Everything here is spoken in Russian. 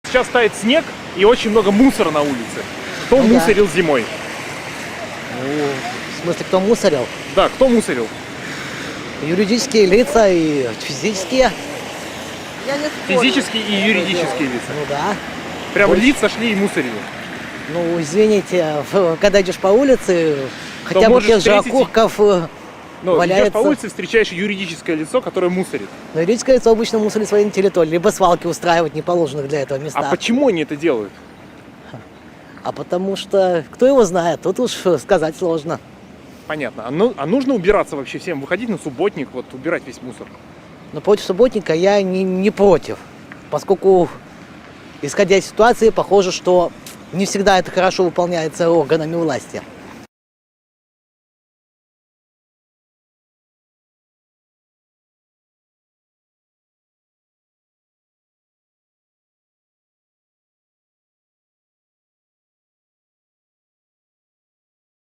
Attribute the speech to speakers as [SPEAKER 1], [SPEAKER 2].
[SPEAKER 1] Сейчас тает снег и очень много мусора на улице. Кто
[SPEAKER 2] Ну да.
[SPEAKER 1] мусорил зимой?
[SPEAKER 2] Ну, в смысле, кто мусорил?
[SPEAKER 1] Да, кто мусорил?
[SPEAKER 2] Юридические лица и физические.
[SPEAKER 3] Я не спорю.
[SPEAKER 1] Физические и юридические лица.
[SPEAKER 2] Ну да.
[SPEAKER 1] Прям
[SPEAKER 2] Больше.
[SPEAKER 1] лица шли и мусорили.
[SPEAKER 2] Ну, извините, когда идешь по улице, хотя бы
[SPEAKER 1] можешь
[SPEAKER 2] тех же
[SPEAKER 1] встретить-
[SPEAKER 2] окурков
[SPEAKER 1] Но идешь
[SPEAKER 2] валяется.
[SPEAKER 1] по улице, встречаешь юридическое лицо, которое мусорит.
[SPEAKER 2] Но юридическое лицо обычно мусорит свои на территории, либо свалки устраивать неположенных для этого места.
[SPEAKER 1] А почему они это делают?
[SPEAKER 2] А потому что, кто его знает, тут уж сказать сложно.
[SPEAKER 1] Понятно. А нужно убираться вообще всем? Выходить на субботник, вот убирать весь мусор?
[SPEAKER 2] Но против субботника я не против, поскольку, исходя из ситуации, похоже, что не всегда это хорошо выполняется органами власти.